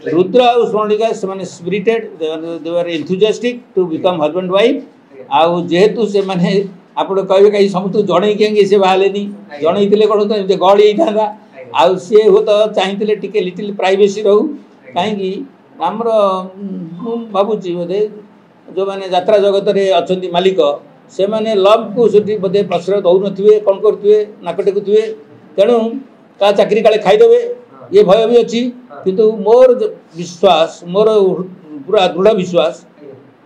रुद्र और स्वर्णिका से spirited they were enthusiastic to become husband wife आउ जेहेतु से माने आप कहे कहीं समस्त जड़े कहीं से बाहर जड़े कौन तो गहली होता आउ सी हूँ तो चाहिए टे लिटिल प्राइवेसी रहू कहीं आमर भावुची बोधे जो मैंने यात्रा जगत में अच्छा मालिक से मैंने लव को बोधे प्रश्रय दौन थे कौन करुवे नाक टेकुवे तेणु क्या चाकरी काले खाईदे ये भय भी अच्छी किंतु मोर विश्वास मोर पूरा दृढ़ विश्वास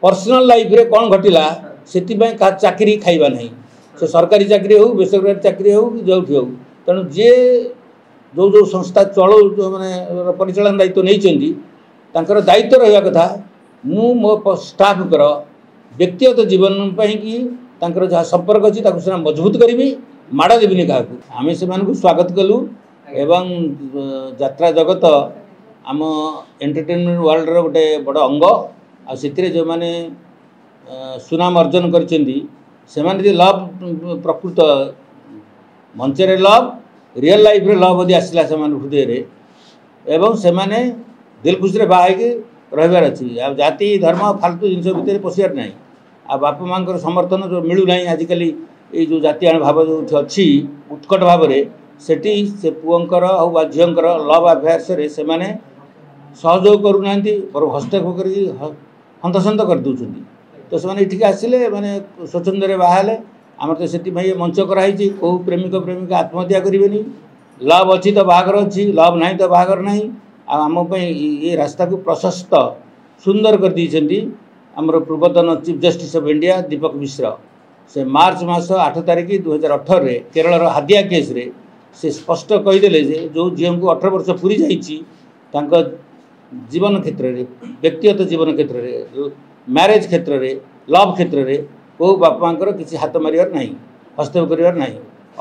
पर्सनल लाइफ रे कौन घटिला से चाकरी खाइबा नहीं से सरकारी चाकरी हो बेसरकारी चाकरी हो कि जो हो तेणु जे जो जो संस्था चलो जो मैंने परिचालन दायित्व नहीं दायित्व रहा कथा मु मो स्टाफ कर व्यक्तिगत जीवन कि जहाँ संपर्क अच्छी सीना मजबूत करी माड़ देवी क्या आम से स्वागत कलु एवं यात्रा जगत आम एंटरटेनमेंट वर्ल्ड रो गोटे बड़ अंग आते जो मैंने सुनाम अर्जन कर लव प्रकृत मंचर लव रियल लाइफ रे लव यदि आसला से हृदय रे एवं से माने दिल खुशी बाहर रहार अच्छी आ जाति धर्म फालतू जिन भितर पशियार ना आ बापा माँ समर्थन जो मिलूना आजिकल ये जो जातीय भाव जो अच्छी उत्कट भाव सेठी से पुअंकर आ झींकर लव अफेयर्स रे से माने सहयोग करूना पर हस्तक्षेप कर हंतसंत कर दूसरी तो से आसिले माने स्वच्छंद बाहर आम तो से मंच कराई कौ प्रेमिक प्रेमिका आत्महत्या करेनि लव अच्छी तो बाहागर अच्छी लव ना तो बाहागर ना आम ये रास्ता को प्रशस्त सुंदर कर दी आमर पूर्वतन चीफ जस्टिस ऑफ इंडिया दीपक मिश्र से मार्च मास 8 तारिख 2018 रे केरल हादिया केस रे से स्पष्ट कहीदे जो झील को 18 वर्ष पूरी जाइए जीवन क्षेत्र में व्यक्तिगत जीवन क्षेत्र में मैरेज क्षेत्र में लव क्षेत्र में को बापा माँ किसी हाथ मारियार ना हस्तक्षेप करार ना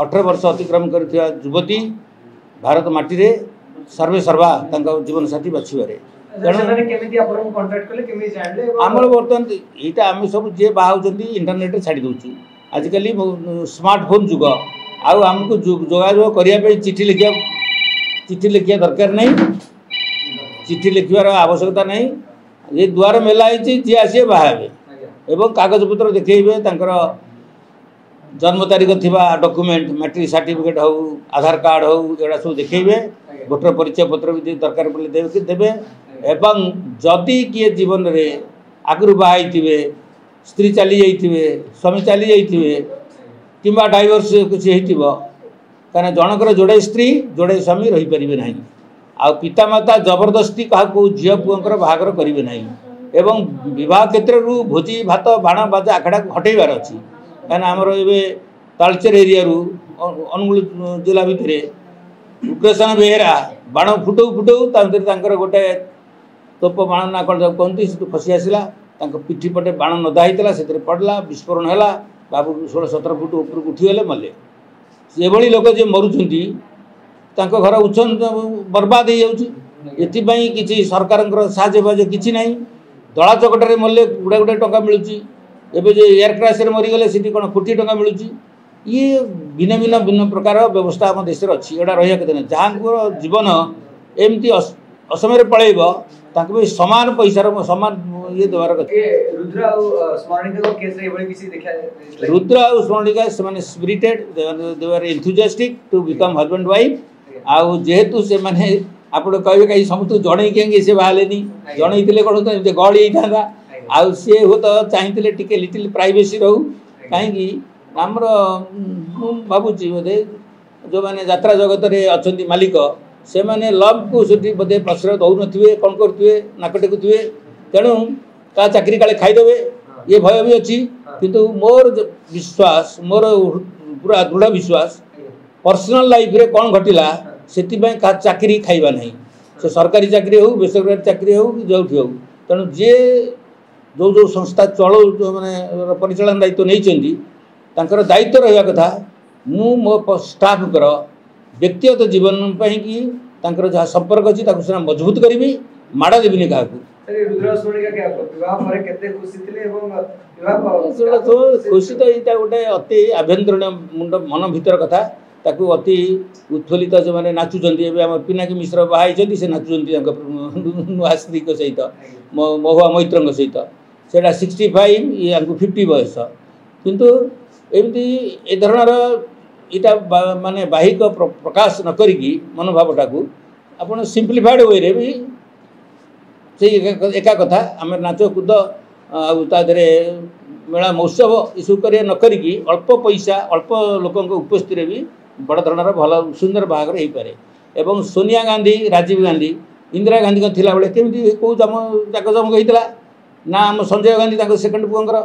18 वर्ष अतिक्रम कर युवती भारत माटी रे सर्वे सर्वा जीवन साथी बाछिबारे आमर बर्तमान यहाँ आम सब जी बाहर इंटरनेट छाड़ी दूँ आजिकल स्मार्टफोन जुग आमको जोगाजोग करने चिठी लिखा दरकार नहीं चिठी लिखार आवश्यकता नहीं ये द्वार मेला जी आसे बाहे एवं कागज पत्र देखेबे जन्म तारीख थी डॉक्यूमेंट मैट्रिक सर्टिफिकेट हो आधार कार्ड हो एगुड़ा सब देखेबे वोटर परिचय पत्र भी दरकार पड़े देवे एवं जदि किए जीवन रे आगु बाहर स्त्री चली जाइए स्वामी चली जाइए कि डाइवर्स किसी होना जनकर जोड़े स्त्री जोड़े स्वामी रही पारे ना आ पितामाता जबरदस्ती क्या झी पुओं बाहागर करेंगे ना एवं विवाह क्षेत्र रू भोजी भात बाण बाजा आखड़ा को हटेबार अच्छी कहीं आमर ए तालचेर एरिया अनुगुल जिला भितर उग्रसेन बेहेरा बाण फुटऊ फुटऊ गोटे तोप बाण ना कौन कहती से खसी आसला पिठी पटे बाण नदा होता से पड़ला विस्फोरण है बाबू 16-17 फुट ऊपर उठीगले मले ये लोग जो मरुंच घर उच्च बर्बाद हो जाती किसी सरकार साहय किसी ना दला चकटारे मरले गुड़ा गुड़ा टंका मिलूँ एवं जो एयर क्रैश मरीगले सीटी कौन कोटी टंका मिलूँ ये भिन्न भिन्न भिन्न प्रकार व्यवस्था आम देश अच्छी एटा रहा कथा जहाँ जीवन एमती असमय पलैब भी सामान पैसार सामान ये देवार रुद्र और स्वर्णिका से spirited they were enthusiastic to become husband wife आउ जेहेतु से माने आप कहे कहीं समस्त जड़े कहीं से बाहर जड़े कौन तो गहली होता आउ सी हूँ तो चाहिए टे लिटिल प्राइवेसी रहू कहीं आमर भावुची बोधे जो मैंने यात्रा जगत में अच्छा मालिक से मैंने लव को बोधे प्रश्रय दौन थे कौन करुवे नाक टेकुवे तेणु क्या चाकरी काले खाईदे ये भय भी अच्छी किंतु मोर विश्वास मोर पूरा दृढ़ विश्वास पर्सनल लाइफ रे कौन घटिला से चाकरी खाइबा नहीं से सरकारी चाकरी हो बेसरकारी चाकरी हो कि जो हो तेणु जे जो जो संस्था चलो जो मैंने परिचालन दायित्व नहीं दायित्व रहा कथा मु मो स्टाफ कर व्यक्तिगत जीवन कि जहाँ संपर्क अच्छी सीना मजबूत करी माड़ देवी क्या खुशी तो यहाँ गोटे अति आभ्यंतरीण मुंड मन भीतर कथा ताकू अति उत्फुल्लित से मैंने नाचुंट एवं पिनाकी मिश्र बाई से नाचुंट नुआ स्त्री सहित महुआ मैत्र सहित से 65 ये 50 बयस किंतु एमती ए धरणर यहाँ माने बाहिक प्रकाश न करी मनोभावटा को आप सिंप्लीफाइड वे रे भी से एका कथा आम नाच कूद आदे मेला महोत्सव इसु कर न करी अल्प पैसा अल्प लोक उपस्थित भी बड़ धरणर भल सुंदर बाहागर हो पारे एवं सोनिया गांधी राजीव गांधी इंदिरा गांधी थिला बेले केमती कौ जाकजमक होता ना आम संजय गांधी सेकेंड पुअर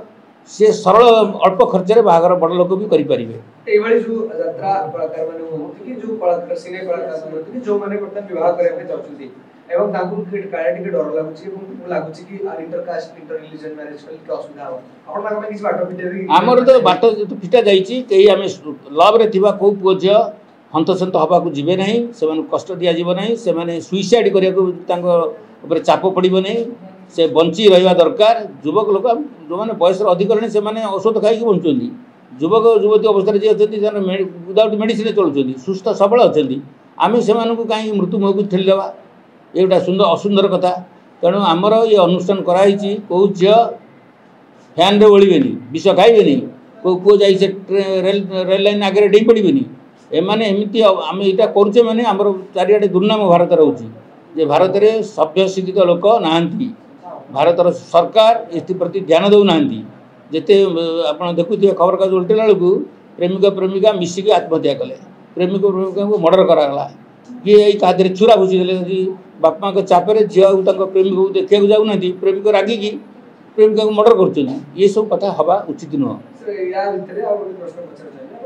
सी सरल अल्प खर्च रे बाहागर बड़ लोक भी करें जो यात्रा कलाकार माने होती कि जो कलाकार सिने कलाकार होती कि जो माने बर्तमान विवाह करबा पे चाहछथि एवं ताकू काहे टिके डर लागुछि एवं लागुछि कि इंटरकास्ट इंटर रिलीजन मैरिज कल के असुविधा हो आपण ताका किछ बाटो फिटे हमर तो बाटो फिटा जाईछि केही आमे लव रे थिबा को पुओ झियो हंतसंत हबा को जिवे नहीं से कष्ट दिया जीव नहीं से माने सुइसाइड करिया को तांको ऊपर चाप पड़िबो नहीं से बंची रहिबा दरकार युवक लोक जो माने बयस अधिक रहने से माने औषध खाई बंचुंदी युवक युवती अवस्था जी अच्छी विदाउट मेडिसिन चलुँच सुस्थ सबल अच्छा आम से कहीं मृत्यु मुह को ठेलीदेवा ये गोटा सुंदर असुंदर कथा तेणु आमर ये अनुष्ठान कराई कौ झी फैन रे ओळिबेनी विष खाइबेनी कौ पुओ जाई से रेल लाइन आगे डेई पड़िबेनी एमाने एमिति आम यहाँ करुचे माने आमर चारिआडे दुर्नाम भारत रोचे जे भारत में सभ्य शिक्षित लोक नाहांती भारतर सरकार एप्रति ध्यान देना जिते आप देखुए खबर कागज उल्टेला बेलू प्रेमिक प्रेमिका मिसिक आत्महत्या कले प्रेमिक प्रेमिका को मर्डर कराला किए यही क्या चूरा भुषिदे बापा के चापे झील प्रेमिक को देखा जाऊना प्रेमिक रागिकी प्रेमिका को मर्डर कर ये सब कथा हवा उचित नुह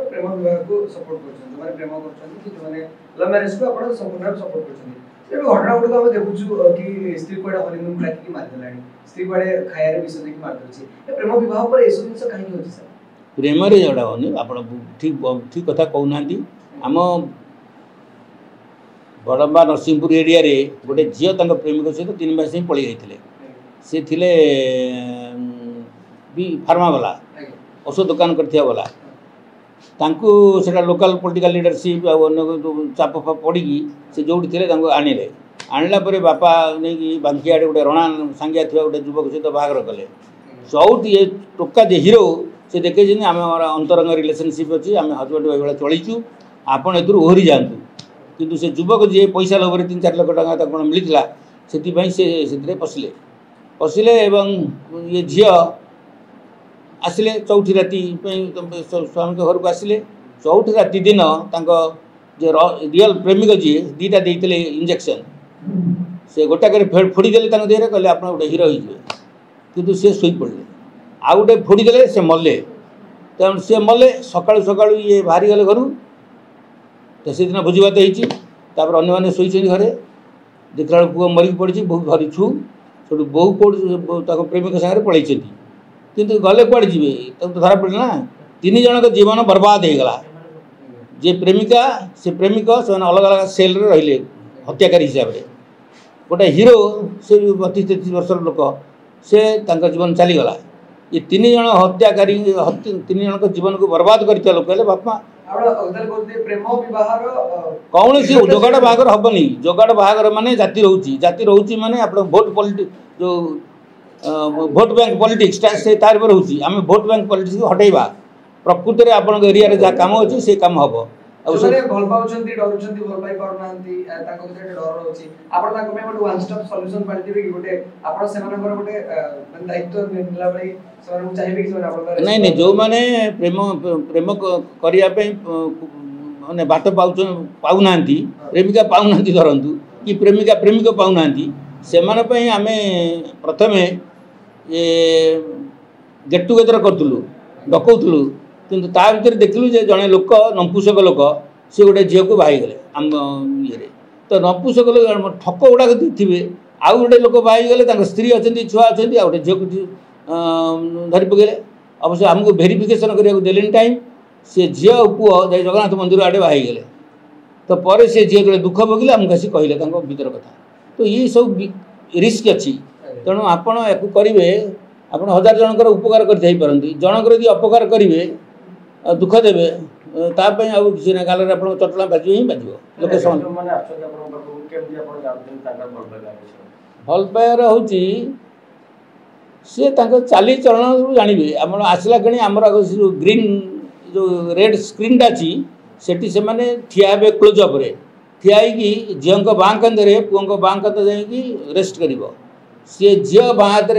प्रेम विवाह को सपोर्ट कर प्रेम लव मैरिज को आप संपूर्ण सपोर्ट कर घटना गुड़ आम देखु कि स्त्री को हनीमून डाकिक मारिदेला स्त्री को खाइबार विष देखिए मारिदे प्रेम विवाह पर ये सब जिन कहीं होती सर प्रेम जोड़ा होनी आप ठीक ठीक कथा कहना आम बड़म्बा नरसिंहपुर एरिया रे गोटे झील प्रेमिक सहित 3 मास पलि जाते सी थे भी फार्मावाला औषध दुकान करला से लोकल पॉलिटिकल लीडरशिप चाप फाप पड़ी से जो थे आणिले आणला बापा नहीं बांकियाड़े गोटे रणा सांगिया थी गोटे युवक सहित बाहर कले चौथ ये टोका जे हिरो से देखे आम अंतरंग रिलेशनशिप अच्छी आम हजबैंड वाइफ भाई चलीचु आपड़ ए ओहरी जातु किंतु से युवक जी पैसा लोभ 3-4 लाख टका मिलता से पशिले पशिले ये झी आसिले चौथी राति स्वामी घर को आसिले चौथी राति दिन जो रियल प्रेमिक जी 2टा देते इंजेक्शन से गोटाक फोड़ीदे देहरे कहले आप गोटे हिरो हो किंतु सी शोई पड़े आउ गोटे फोड़ीदे से मले तेणु सी मले सकाळु सकाळु ये बाहरी गले घर तो से दिन भोजी भात होपर अन्य शोई घरे देखला पुओ मरिक पड़ी बहुत भारी छू से बहु कौट प्रेमिक सागर पलैंट किंतु गले कड़े जी तो धरा पड़े ना 3 जन जीवन बर्बाद हो गला जे प्रेमिका से प्रेमिक से अलग अलग सेल रे हत्याकारी हिसाब से गोटे हिरो से 32-33 वर्षर लोक से जीवन चलीगला ये 3 जन हत्याकारी 3 जन जीवन को बर्बाद कर लोक बापा कौन सी जोगाड़ बाहागर हेनी जोगाड़ बाहागर माने जाति रोची माने आप भोट पॉलिटिक्स जो भोट बैंक पॉलिटिक्स से तार पर होची आम भोट बैंक पॉलिटिक्स को हटेबा प्रकृति रे आपन एरिया रे जा काम होची से काम हबो जोरे भल पाउछंती डरुछंती भल पाई पार नांती ताको भीतर डर होची आपण ताको में गोटे वन स्टॉप सॉल्यूशन पाइ देबे कि गोटे आपण सेमानकर गोटे मन दायित्व नेला पई सेमान चाहिबे कि सेमान आपण नहीं जो माने प्रेम प्रेम करिया पे माने बाट पाउ नांती प्रेमिका पाउ नांती धरंतु कि प्रेमिका प्रेमिक पाउ नांती सेमान पे आमे प्रथमे ये गेट टुगेदर करतलु डकौतलु किंतु ता भीतर देखलु जे जड़े लोक नपुंसक लोक सी गोटे झील को बाही गले आम ये तो नपुंसक लोग ठक गुड़ाक थे आउ गोटे लोक बाही गले स्त्री अच्छा छुआ अच्छा आ गोटे झील को धरी पकड़े अवश्य आमको भेरिफिकेसन करने देले टाइम से झील पुओ जाई जगन्नाथ मंदिर आड़े बाही गले तो पर से झील जो दुख भोगिले आमको आसी कहले भीतर कथा तो ये सब रिस्क अच्छी तेणु आपण या करेंगे आप 1000 जनकर उपकार करते जनकर यदि अपकार करेंगे दुख देवे तापाई आउ किसी ना गाल आप चटला बाज ही बाज लोकेशन भल पाइबार हूँ सी चाली चलन जानवे आम आसला कि आमर जो ग्रीन जो रेड स्क्रीन अच्छी सेठी से माने ठिया हे क्लोजअप ठिया झील बाँ कंधे पुओं बाँ कंध जा रेस्ट कर सी झील बाँ हाथ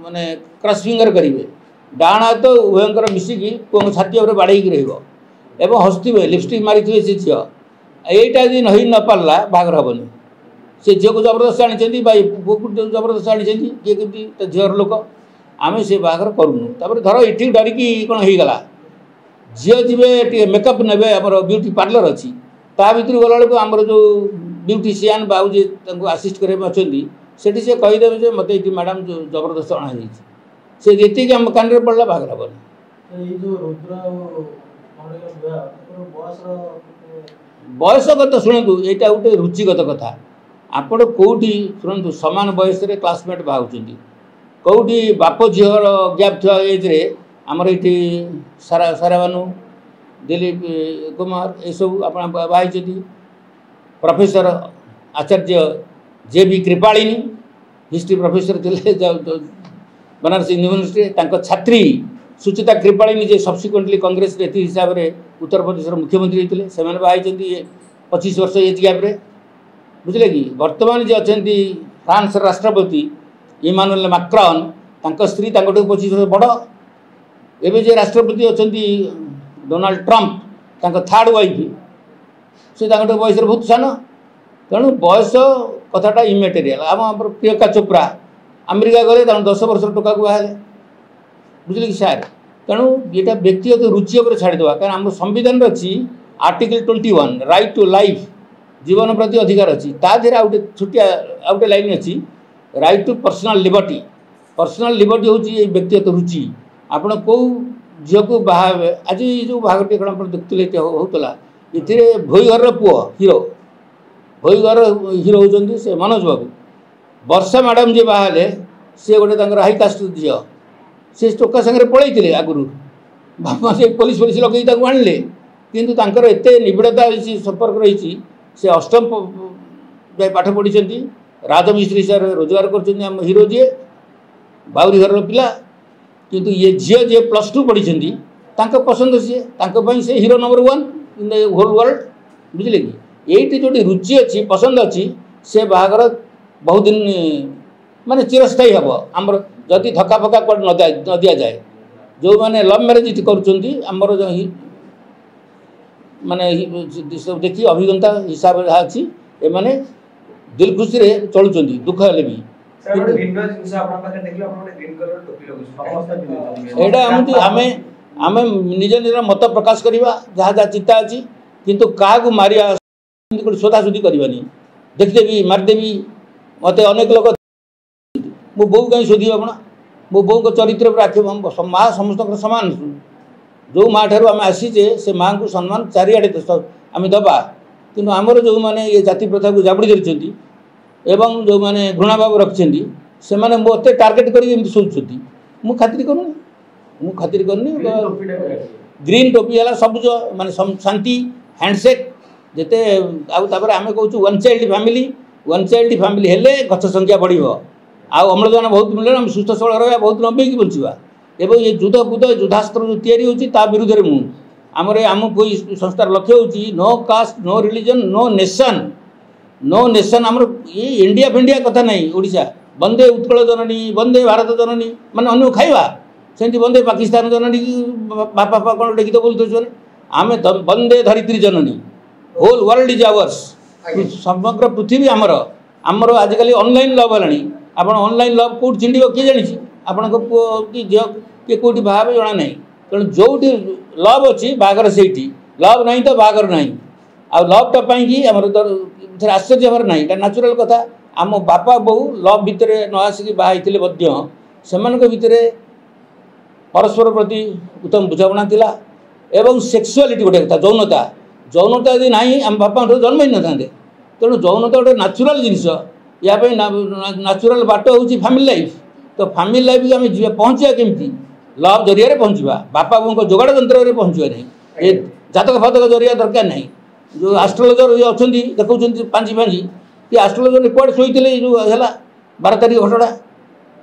माने क्रॉस फिंगर करेंगे डाण हाथ उभयंकर मिसिकी पुओं छाती उपर बाड़े एवं हसुवे लिपस्टिक मारी थे से झील यहीटा यदि नहीं न पारा बाहर हेनी से झील को जबरदस्त आनी पुओ को जबरदस्त आनी किए कमी झीवर लोक आम से बाहर करूँ धर ये डरिकी कौन हो गला झील जी मेकअप ने आम ब्यूटी पार्लर अच्छी ता भर गला आमर जो ब्यूटीशियान बाबू जी आसिस्ट करने अच्छा से कहीदेवे जो मत ये मैडम जो जबरदस्त अणाई से जी आम कान पड़ा बाहर हेनी बयसगत शुणु यहाँ गोटे रुचिगत कथा आपण कौटी शुणु सामान बयस क्लासमेट बाहुंट कौटी बाप झीर गैप थी एज्रे आमर ये सारा सारा बानू दिलीप कुमार ये सब आप बाई professor Acharya J B Kripalani history professor थे बनारस यूनिवर्सिटी छात्री सुचिता कृपालिनी जे सब्सिक्वेंटली कांग्रेस हिसाब से उत्तर प्रदेश मुख्यमंत्री होते से बाई 25 वर्ष एज गैप्रे बुझे कि बर्तमान जे अच्छा फ्रांस राष्ट्रपति इमानुएल मैक्रॉन स्त्री 25 वर्ष बड़ एवं जे राष्ट्रपति अच्छा डोनाल्ड ट्रंप थर्ड वाइफ से बयस बहुत सान तेणु बयस कथाटा इमेटेरियल आम प्रियंका चोप्रा अमेरिका गले 10 वर्ष टोका को बाहर बुझे कि सार तेणु ये व्यक्तिगत रुचि उपर छाड़देवा कारण आम संविधान अच्छी आर्टिकल 21 राइट टू लाइफ जीवन प्रति अधिकार अच्छी तादेह आउटे छोटिया आउटे लाइन अच्छी राइट टू पर्सनाल लिबर्टी हूँ ये व्यक्तिगत रुचि आपण कौ झील को बाहे आज जो बाहर कौन आप देखते होता ये भोईघर पुओ हिरो भोईघर हिरो होती से मनोज बाबू वर्षा मैडम जी बाहे सी गोटे हाई कास्ट झील से टोका सागर पलैते आगुरी बापा से पुलिस लगे आणले किंतु तांकर एते निबिड़ता संपर्क रही से अष्टम जाए पाठ पढ़ी राजमिस्त्री सर रोजगार कर हिरो जी बाउरी घर पिला किंतु ये झील जे +2 पढ़ी पसंद सी hero number 1 in the whole world बुझे कि ये जो रुचि अच्छी पसंद अच्छी से बाहर बहुत दिन माने चिरस्थायी हम आमर जदि धक्का फक्का न दि जाए जो मैंने लव मैरेज करमर जो माने देखिए अभिज्ञता हिसाब से अच्छी एमाने दिल खुशी चलुं दुख हेले भी आम निज निज मत प्रकाश करवा जहाँ जहाँ चिंता अच्छी किंतु क्या मारिया सोधासोधी करवानी देखदेवी मारिदेवी मत अनेक लोग मो बो कहीं शोधी आप मो बो को चरित्र पर आखिब माँ समस्त सामान जो माँ ठार आम आसीचे से माँ को सम्मान चारिआडे आम दबा कि आमर जो मैंने ये जाति प्रथा को जाबड़ी धरी एवं जो मैंने घृणा भाव रखिंट से मैंने मत टार्गेट करके शोधुंट मु खातिर करनी ग्रीन टोपी है सबुज माने शांति हैंडसेक जिते आम कहूँ वन चाइल्ड फैमिली हेले गछ संख्या बढ़ अम्लजान बहुत मिले आम सुस्थ सबल रहा बहुत लंबी बचा एवं ये युद्धास्त्र जो तैयारी होता विरुद्ध में आमर आम कोई संस्थार लक्ष्य हूँ no caste no religion no nation आमर ये इंडिया फेंडिया कथा नहीं ओडिशा वंदे उत्कल जननी वंदे भारत जननी माने अन्य खाइबा सेमती वंदे पाकिस्तान जननी बापा कौन गीत बोलते आम वंदे धरित्री जननी होल वर्ल्ड इज आवर्स समग्र पृथ्वी आमर आजिकल ऑनलाइन लव है आप ऑनलाइन लव कौट चिंड किए जानी आपण पुओ कि झील किए कौटी बाहर जना ना तेणु जो लव अच्छी बाहर से लव ना तो बाहर ना आ लवटा पाई आम आश्चर्य हमारे ना ये नाचुराल कथा आम बापा बहु लव भितर न आसिक बाहर से भितर परस्पर प्रति उत्तम बुझाणा था एवं सेक्सुआलिटी गोटे कथा जौनता यदि ना आम बापा जन्म ही न था तेणु जौनता गोटे नाचुराल जिनस या नाचुराल बाट हूँ फैमिली लाइफ तो फैमिली लाइफ आम पहुँचा केमती लव जरिया पहुँचा बापा बों जोगाड़ जंत्र पहुँचवा नहीं ए जातक फातक जरिया दरकार नहीं जो आस्ट्रोलोजर ये अच्छा देखुं पांची फांची ये आस्ट्रोलोजर कुआड़े शोते जो है 12 तारीख घटना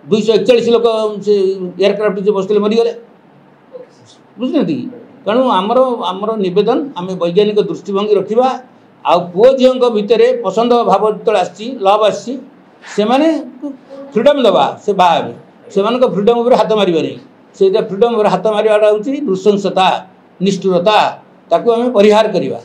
241 लोक से एयरक्राफ्ट बसते मरीगले बुझे कि तेणु आमर आमर नवेदन आम वैज्ञानिक दृष्टिभंगी रखा आ पुओ झील भितर पसंद भाव जो लव आसी फ्रीडम दबा से बाहे से फ्रीडम हाथ मारे नहीं से फ्रीडम हाथ मारे हूँ नृशंसता निष्ठुरता ताकू आम परिहार करवा।